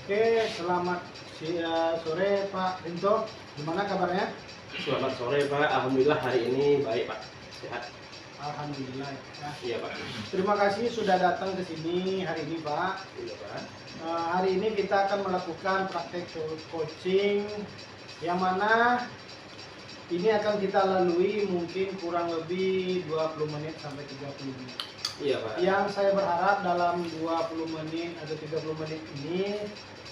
Oke, selamat sore Pak Rinto. Gimana kabarnya? Selamat sore Pak, Alhamdulillah hari ini baik Pak, sehat. Alhamdulillah. Ya. Iya Pak. Terima kasih sudah datang ke sini hari ini Pak. Iya Pak. Hari ini kita akan melakukan praktek coaching yang mana ini akan kita lalui mungkin kurang lebih 20 menit sampai 30 menit. Iya Pak. Yang saya berharap dalam 20 menit atau 30 menit ini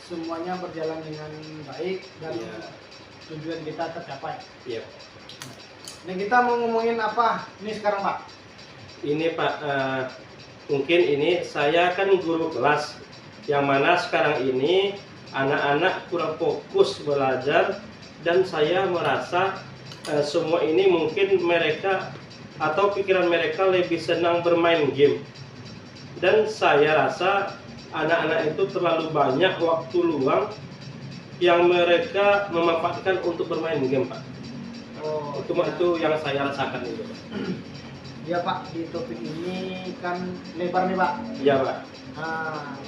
semuanya berjalan dengan baik dan tujuan kita tercapai. Iya. Nah, kita mau ngomongin apa ini sekarang Pak? Ini Pak, mungkin ini saya kan guru kelas, yang mana sekarang ini anak-anak kurang fokus belajar dan saya merasa semua ini mungkin mereka atau pikiran mereka lebih senang bermain game. Dan saya rasa anak-anak itu terlalu banyak waktu luang yang mereka memanfaatkan untuk bermain game Pak. Oh, Itu yang saya rasakan itu. ya Pak, di topik ini kan lebar nih Pak. Iya Pak. Nah,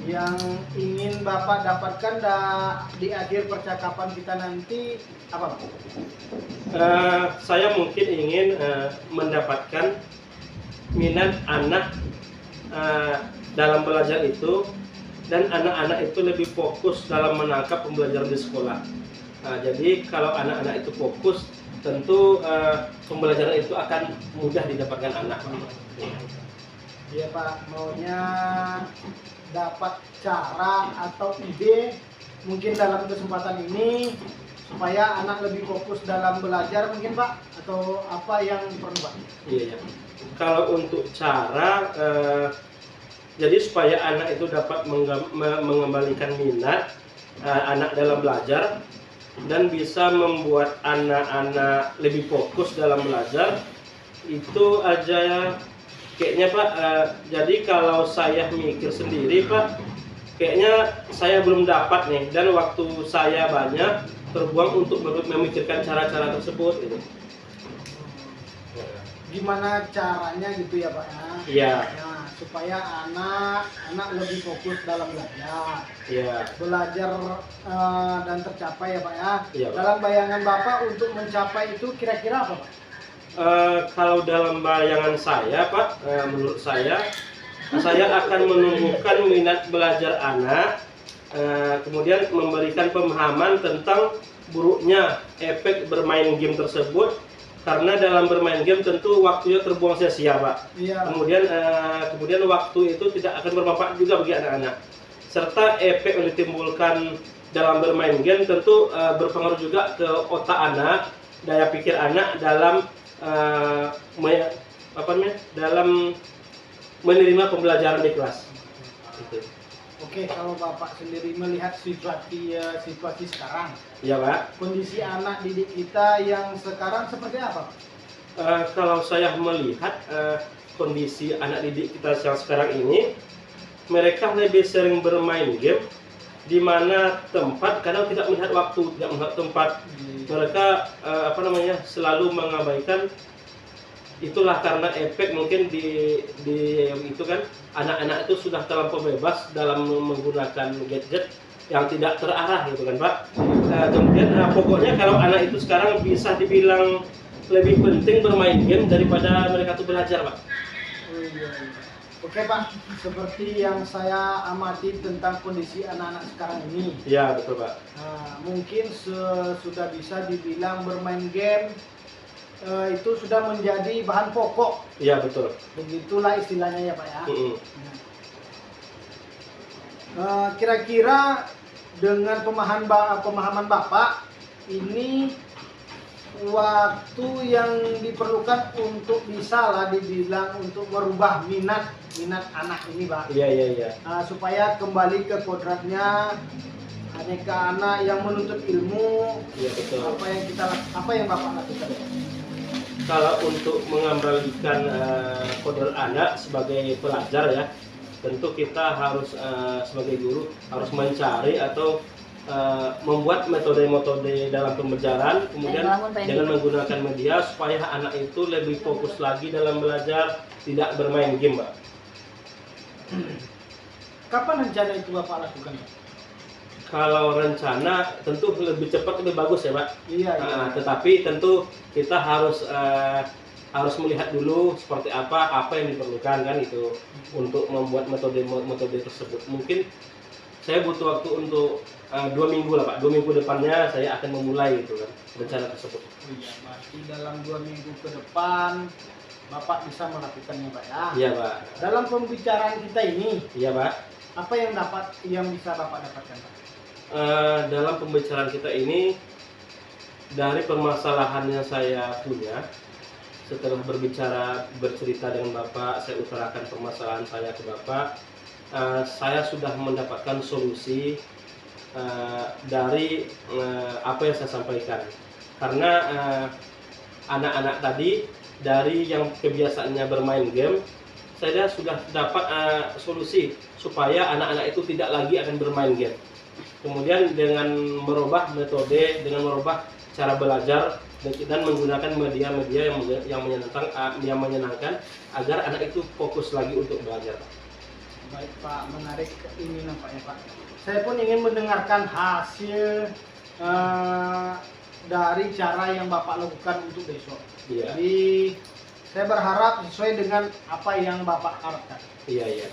yang ingin Bapak dapatkan di akhir percakapan kita nanti apa Pak? Saya mungkin ingin mendapatkan minat anak dalam belajar itu, dan anak-anak itu lebih fokus dalam menangkap pembelajaran di sekolah. Jadi kalau anak-anak itu fokus, tentu pembelajaran itu akan mudah didapatkan anak. Iya Pak, maunya dapat cara atau ide mungkin dalam kesempatan ini supaya anak lebih fokus dalam belajar mungkin Pak, atau apa yang perlu Pak? Iya ya. Kalau untuk cara, jadi supaya anak itu dapat mengembalikan minat anak dalam belajar dan bisa membuat anak-anak lebih fokus dalam belajar, itu aja kayaknya Pak. Jadi kalau saya mikir sendiri Pak, kayaknya saya belum dapat nih, dan waktu saya banyak terbuang untuk memikirkan cara-cara tersebut gitu. Gimana caranya gitu ya Pak ya? Iya. Nah, supaya anak lebih fokus dalam belajar. Iya. Belajar dan tercapai ya Pak ya. Iya, Pak. Dalam bayangan Bapak untuk mencapai itu kira-kira apa Pak? Kalau dalam bayangan saya Pak, menurut saya akan menumbuhkan minat belajar anak, kemudian memberikan pemahaman tentang buruknya efek bermain game tersebut, karena dalam bermain game tentu waktunya terbuang sia-sia Pak. Iya. Kemudian waktu itu tidak akan bermanfaat juga bagi anak-anak, serta efek yang ditimbulkan dalam bermain game tentu berpengaruh juga ke otak anak, daya pikir anak dalam dalam menerima pembelajaran di kelas. Gitu. Oke, kalau Bapak sendiri melihat situasi sekarang, Ya Pak. kondisi anak didik kita yang sekarang seperti apa Pak? Kalau saya melihat kondisi anak didik kita yang sekarang ini, mereka lebih sering bermain game, di mana tempat kadang tidak melihat waktu, tidak melihat tempat. Mereka selalu mengabaikan. Itulah karena efek mungkin di itu kan, anak-anak itu sudah terlampau bebas dalam menggunakan gadget yang tidak terarah gitu kan Pak. Kemudian pokoknya kalau anak itu sekarang bisa dibilang lebih penting bermain game daripada mereka tuh belajar Pak. Oh, iya. Oke Pak, seperti yang saya amati tentang kondisi anak-anak sekarang ini. Iya betul Pak. Nah, mungkin sudah bisa dibilang bermain game itu sudah menjadi bahan pokok. Iya betul. Begitulah istilahnya ya Pak ya. Mm-hmm. Kira-kira dengan pemahaman Bapak, ini waktu yang diperlukan untuk bisa lah dibilang untuk merubah minat anak ini Pak. Iya. Supaya kembali ke kodratnya aneka anak yang menuntut ilmu. Iya betul. Apa yang Bapak lakukan? Kalau untuk mengembalikan kodrat anak sebagai pelajar ya, tentu kita harus sebagai guru harus mencari atau membuat metode-metode dalam pembelajaran, kemudian dengan menggunakan media supaya anak itu lebih fokus lagi dalam belajar, tidak bermain game Pak. Kapan rencana itu Bapak lakukan? Kalau rencana tentu lebih cepat lebih bagus ya Pak. Iya, iya. Tetapi tentu kita harus melihat dulu seperti apa yang diperlukan kan itu untuk membuat metode tersebut. Mungkin saya butuh waktu untuk 2 minggu lah Pak. 2 minggu depannya saya akan memulai itu kan rencana tersebut. Iya, berarti dalam 2 minggu ke depan Bapak bisa melakukannya Pak ya. Iya Pak. Dalam pembicaraan kita ini, Iya Pak. apa yang bisa Bapak dapatkan Pak? Dalam pembicaraan kita ini dari permasalahan yang saya punya, setelah bercerita dengan Bapak, saya utarakan permasalahan saya ke Bapak, saya sudah mendapatkan solusi dari apa yang saya sampaikan. Karena anak-anak tadi dari yang kebiasaannya bermain game, saya sudah dapat solusi supaya anak-anak itu tidak lagi akan bermain game. Kemudian dengan merubah metode, dengan merubah cara belajar dan menggunakan media-media yang menyenangkan agar anak itu fokus lagi untuk belajar. Baik Pak, menarik ini nampaknya Pak. Saya pun ingin mendengarkan hasil dari cara yang Bapak lakukan untuk besok. Iya. Jadi saya berharap sesuai dengan apa yang Bapak harapkan. Iya, iya.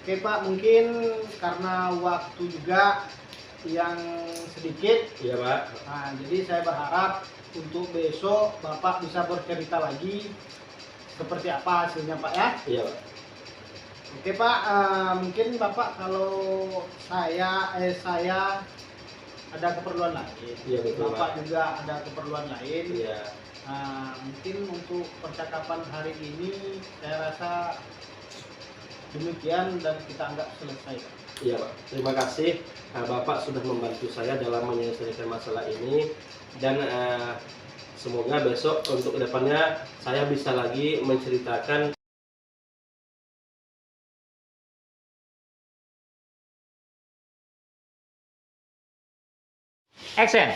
Oke Pak, mungkin karena waktu juga yang sedikit, Iya Pak. nah, jadi saya berharap untuk besok Bapak bisa bercerita lagi seperti apa hasilnya Pak ya. Iya Pak. Oke Pak, mungkin Bapak kalau saya ada keperluan lain, Iya betul Bapak Pak. juga ada keperluan lain. Iya. Nah, mungkin untuk percakapan hari ini saya rasa demikian dan kita anggap selesai. Iya Pak. Terima kasih Bapak sudah membantu saya dalam menyelesaikan masalah ini dan semoga besok untuk kedepannya saya bisa lagi menceritakan. Action.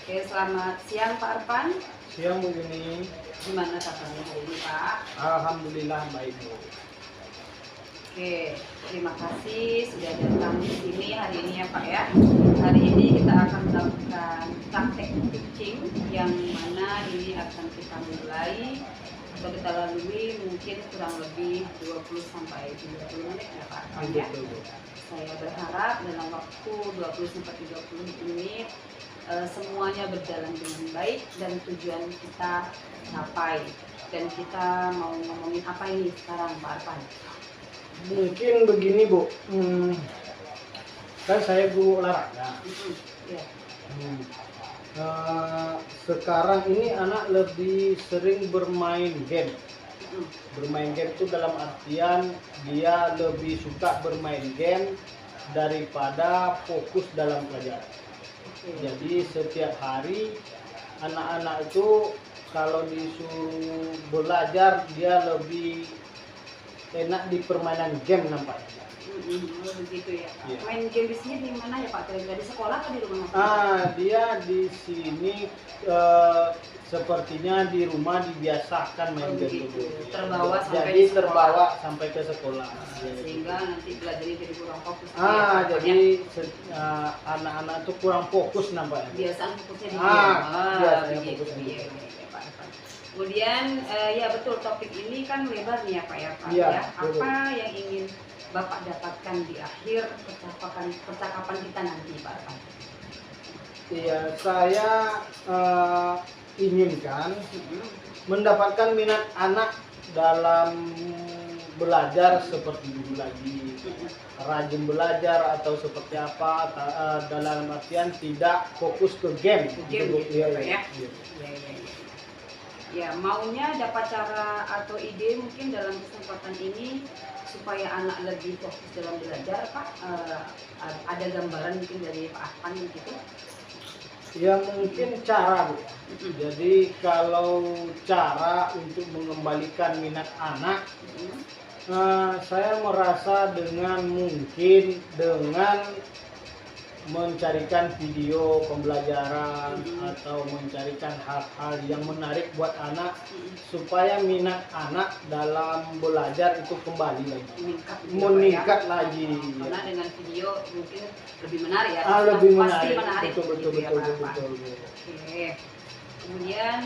Oke, selamat siang Pak Arfan. Siang Bu Yuni, Gimana kabarnya hari ini Pak? alhamdulillah baik Bu. Oke, terima kasih sudah datang di sini hari ini ya Pak ya. Hari ini kita akan melakukan praktek teaching yang mana ini akan kita mulai atau kita lalui mungkin kurang lebih 20 sampai 30 menit ya Pak Arfan ya. Betul, Bu. Saya berharap dalam waktu 20 sampai 30 menit semuanya berjalan dengan baik dan tujuan kita capai. Dan kita mau ngomongin apa ini sekarang Pak Arfan? Mungkin begini Bu, kan saya guru olahraga. Ya. Sekarang ini anak lebih sering bermain game. Bermain game itu dalam artian dia lebih suka bermain game daripada fokus dalam pelajaran. Jadi setiap hari anak-anak itu kalau disuruh belajar dia lebih enak di permainan game nampaknya. Begitu ya. Iya. Main game di sini di mana ya Pak? Kira-kira di sekolah atau di rumah? Dia di sini sepertinya di rumah dibiasakan main game Begitu. dulu. Terbawa sampai Jadi di sekolah. terbawa sampai ke sekolah. Sehingga nanti belajarnya jadi kurang fokus. Jadi anak-anak itu kurang fokus nampaknya. Biasaan fokusnya di game. biasanya Begitu. fokusnya di Iya, iya, Pak Arfan. Kemudian ya betul, topik ini kan lebar nih ya Pak ya Pak Iya, ya. betul. Apa yang ingin Bapak dapatkan di akhir percakapan kita nanti Pak Arfan? Iya, saya inginkan mendapatkan minat anak dalam belajar seperti dulu lagi, rajin belajar atau seperti apa, dalam artian tidak fokus ke game. Game gitu Iya, Pak iya. ya. Ya, ya, ya. Ya, maunya dapat cara atau ide mungkin dalam kesempatan ini supaya anak lebih fokus dalam belajar Pak. Ada gambaran mungkin dari Pak Arfan gitu. Ya mungkin cara Bu. Jadi kalau cara untuk mengembalikan minat anak, saya merasa dengan mencarikan video pembelajaran atau mencarikan hal-hal yang menarik buat anak supaya minat anak dalam belajar itu kembali lagi, meningkat lagi. Karena dengan video mungkin lebih menarik ya. Lebih Pasti menarik. menarik. Betul, gitu ya, betul, Pak. betul. Oke. Kemudian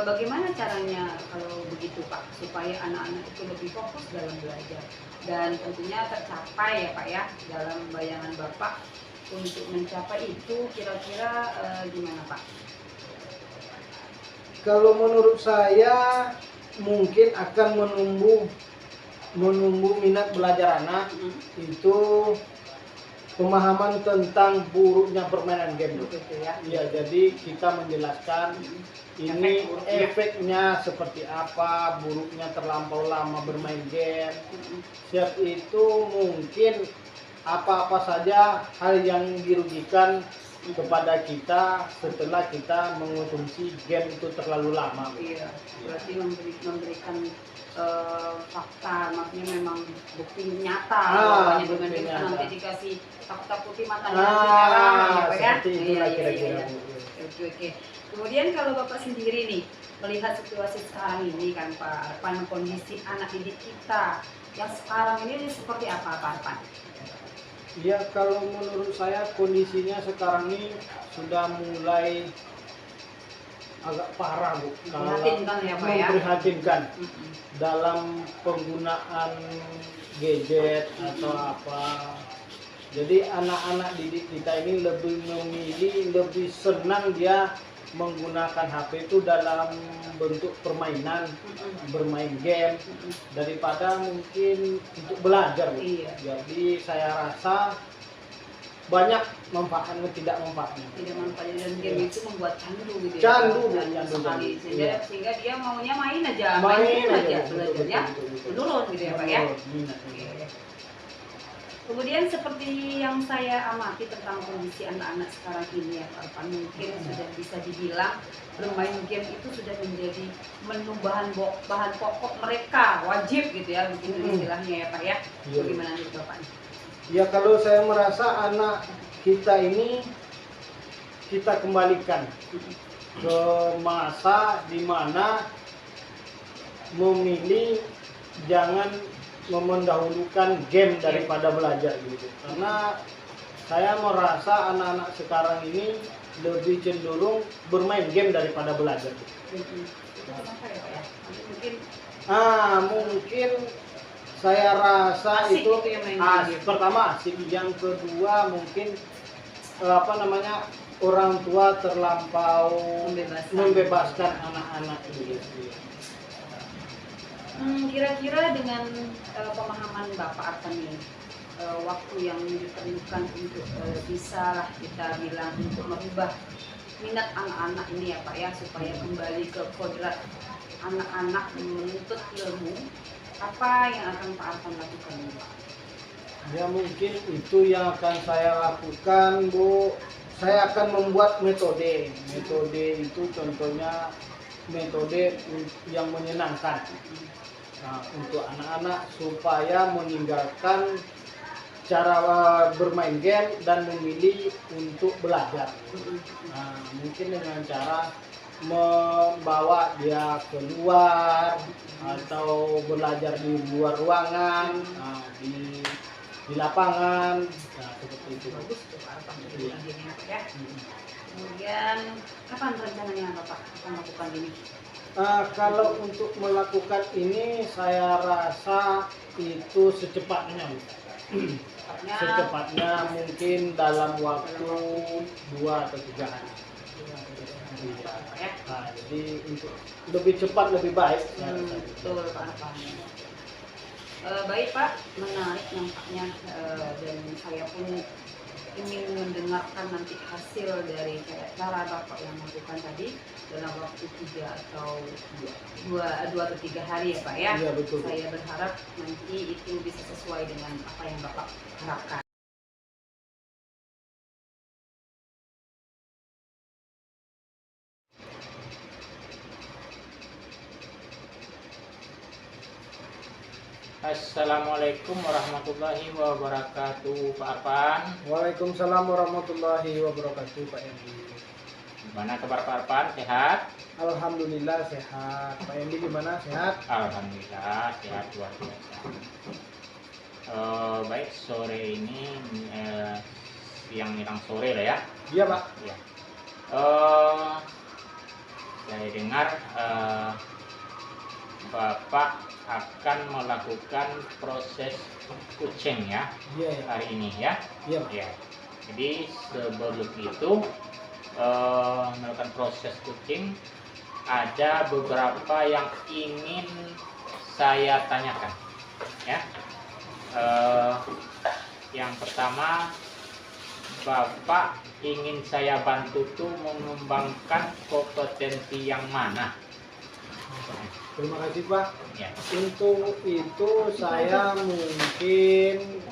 bagaimana caranya kalau begitu Pak supaya anak-anak itu lebih fokus dalam belajar dan tentunya tercapai ya Pak ya dalam bayangan Bapak untuk mencapai itu kira-kira gimana Pak? Kalau menurut saya mungkin akan menumbuh minat belajar anak itu pemahaman tentang buruknya permainan game. Begitu ya. Ya, jadi kita menjelaskan ini efeknya seperti apa, buruknya terlampau lama bermain game. Siap itu mungkin apa-apa saja hal yang dirugikan kepada kita setelah kita mengonsumsi game itu terlalu lama. Iya, berarti memberikan fakta, maksudnya memang bukti nyata. Hanya dengan bukti nyata. nanti dikasih fakta putih matanya merah, ya, seperti itulah Iya, kira-kira. Oke. Kemudian kalau Bapak sendiri nih melihat situasi sekarang ini kan Pak Arpan, kondisi anak didik kita yang sekarang ini seperti apa Pak Arpan? Ya, kalau menurut saya kondisinya sekarang ini sudah mulai agak parah, Bu. Memprihatinkan ya, Pak, ya? Memprihatinkan dalam penggunaan gadget atau apa. Jadi anak-anak didik kita ini lebih memilih, lebih senang dia menggunakan HP itu dalam bentuk permainan, bermain game daripada mungkin untuk belajar. Iya. Jadi saya rasa banyak manfaatnya, tidak manfaatnya. Tidak manfaatnya dan game itu membuat candu gitu ya. Candu, Candu sekali Iya. sehingga dia maunya main aja, Main aja, belajarnya betul. menurun gitu ya Pak ya. Minat. Oke. Kemudian seperti yang saya amati tentang kondisi anak-anak sekarang ini ya Pak Arpan, mungkin sudah bisa dibilang bermain game itu sudah menjadi menu bahan pokok mereka, wajib gitu ya, begitu istilahnya ya Pak ya. Iya. Bagaimana nih Bapak? Ya, kalau saya merasa anak kita ini kita kembalikan ke masa di mana memilih jangan mendahulukan game daripada belajar gitu. Karena saya merasa anak-anak sekarang ini lebih cenderung bermain game daripada belajar. Kenapa ya Pak ya? Mungkin Mungkin saya rasa asik itu gitu ya main game. pertama asik, yang kedua mungkin orang tua terlampau membebaskan anak-anak gitu. Kira-kira dengan pemahaman Bapak Arpan ini, waktu yang diperlukan untuk bisa lah kita bilang untuk merubah minat anak-anak ini ya Pak ya, supaya kembali ke kodrat anak-anak menuntut ilmu, apa yang akan Pak Arpan lakukan Pak? Ya, mungkin itu yang akan saya lakukan, Bu. Saya akan membuat metode. Metode itu contohnya metode yang menyenangkan. Nah, untuk anak-anak supaya meninggalkan cara bermain game dan memilih untuk belajar. Nah, mungkin dengan cara membawa dia keluar atau belajar di luar ruangan, di lapangan, nah, seperti itu. Bagus tuh Pak Arpan ya. Kemudian kapan rencananya Bapak akan melakukan ini? Kalau untuk melakukan ini saya rasa itu secepatnya. Secepatnya mungkin dalam waktu 2 atau 3 hari. Nah, jadi untuk lebih cepat lebih baik. Betul Pak Arpan. Baik Pak, menarik nampaknya dan saya pun ingin mendengarkan nanti hasil dari cara Bapak yang melakukan tadi dalam waktu 3 atau 2 atau 3 hari ya Pak ya. Iya, betul. Saya berharap nanti itu bisa sesuai dengan apa yang Bapak harapkan. Assalamualaikum warahmatullahi wabarakatuh, Pak Arfan. Waalaikumsalam warahmatullahi wabarakatuh, Pak Endi. Gimana kabar Pak Arfan? Sehat? Alhamdulillah sehat. Pak Endi gimana? Sehat? Alhamdulillah sehat luar biasa. Baik, sore ini siang menjelang sore lah ya. Iya, Pak. Ya. Saya dengar Bapak akan melakukan proses kucing ya Iya, ya. hari ini ya. Iya, Pak. Ya. Jadi sebelum itu melakukan proses kucing, ada beberapa yang ingin saya tanyakan ya. Yang pertama, Bapak ingin saya bantu tuh mengembangkan kompetensi yang mana? Terima kasih, Pak. Ya. Untuk itu saya mungkin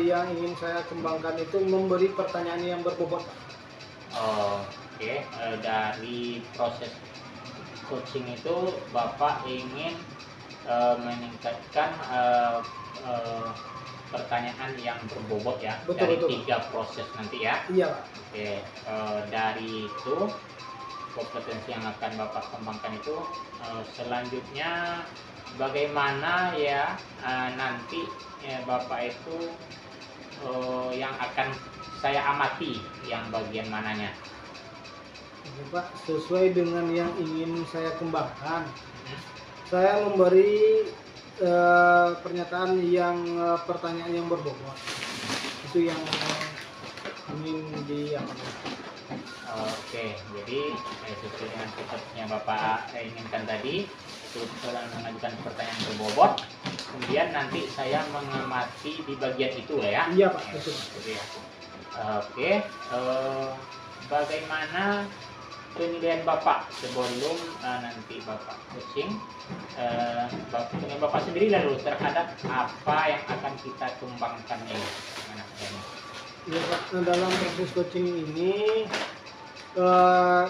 yang ingin saya kembangkan itu memberi pertanyaan yang berbobot, Pak. Oke, dari proses coaching itu Bapak ingin meningkatkan pertanyaan yang berbobot ya. Betul, dari betul. 3 proses nanti ya. Iya, Pak. Oke, dari itu kompetensi yang akan Bapak kembangkan itu selanjutnya bagaimana ya nanti Bapak itu yang akan saya amati yang bagian mananya. Oke, Pak, sesuai dengan yang ingin saya kembangkan, saya memberi pernyataan yang pertanyaan yang berbobot. Itu yang ingin Oke, jadi sesuai dengan sepertinya Bapak inginkan tadi, itu setelah mengajukan pertanyaan berbobot, kemudian nanti saya mengamati di bagian itu lah ya. Iya, Pak, betul. Gitu ya. Oke, bagaimana penilaian Bapak sebelum nanti Bapak coaching? Dengan Bapak sendiri lalu terhadap apa yang akan kita kembangkan ini? Ya, Pak. Nah, dalam proses coaching ini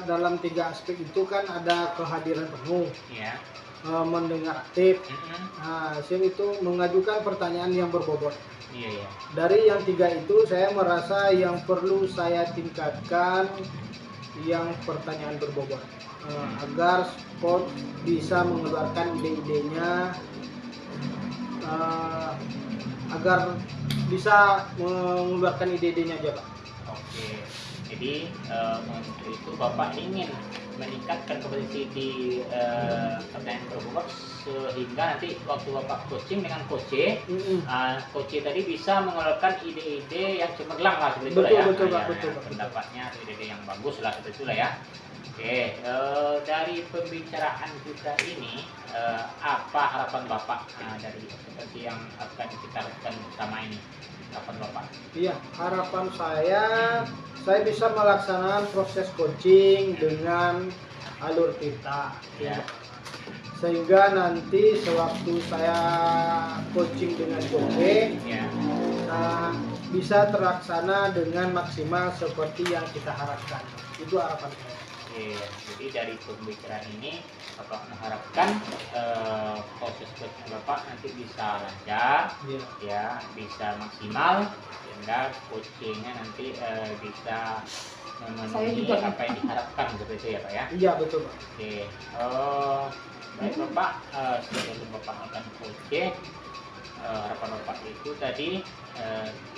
dalam 3 aspek itu kan ada kehadiran penuh, Ya. mendengar aktif. Nah, hasil itu mengajukan pertanyaan yang berbobot. Iya, ya. Dari yang 3 itu saya merasa yang perlu saya tingkatkan yang pertanyaan berbobot, agar coach bisa mengeluarkan ide-idenya, agar bisa mengeluarkan ide-idenya aja, Pak. Oke, jadi untuk itu Bapak ingin meningkatkan kompetensi di pertanyaan berbobot sehingga nanti waktu Bapak coaching dengan coach coach tadi bisa mengeluarkan ide-ide yang cemerlang lah seperti itu lah ya. Betul, Pak, Ya, betul, Pak. pendapatnya atau ide-ide yang bagus lah seperti itulah ya. Oke, dari pembicaraan kita ini apa harapan Bapak dari seperti yang akan kita lakukan bersama ini? Harapan Bapak? Iya, harapan saya bisa melaksanakan proses coaching dengan alur kita, Ya. sehingga nanti sewaktu saya coaching dengan coach, Ya. bisa terlaksana dengan maksimal seperti yang kita harapkan. Itu harapan saya. Oke, jadi dari pembicaraan ini Bapak mengharapkan proses coaching Bapak nanti bisa lancar, Iya. ya, bisa maksimal, sehingga coachingnya nanti bisa memenuhi apa yang diharapkan seperti itu ya Pak ya. Iya, betul, Pak. Oke, baik Bapak, sebelum Bapak akan coaching, harapan Bapak itu tadi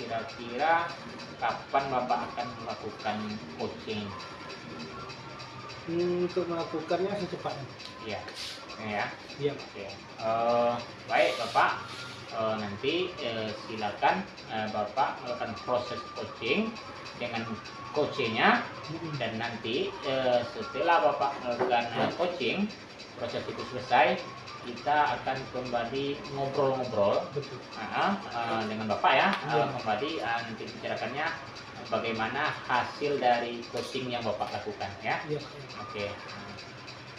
kira-kira kapan Bapak akan melakukan coaching? Untuk melakukannya secepatnya. Iya, ya. Iya, Pak. Oke. Baik Bapak, nanti silakan Bapak melakukan proses coaching dengan coachnya, dan nanti setelah Bapak melakukan coaching, proses itu selesai, kita akan kembali ngobrol-ngobrol Betul. dengan Bapak ya. Iya. Kembali nanti bicarakannya bagaimana hasil dari coaching yang Bapak lakukan ya. Iya. Oke.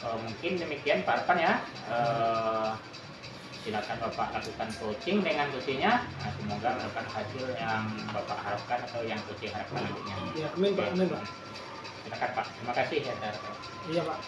Mungkin demikian Pak Arfan ya. Silakan Bapak lakukan coaching dengan coachnya. Semoga mendapatkan hasil yang Bapak harapkan atau yang coaching harapkan nantinya. Iya, amin, Pak. Amin, Pak. Silakan Pak. Terima kasih ya. Iya, Pak.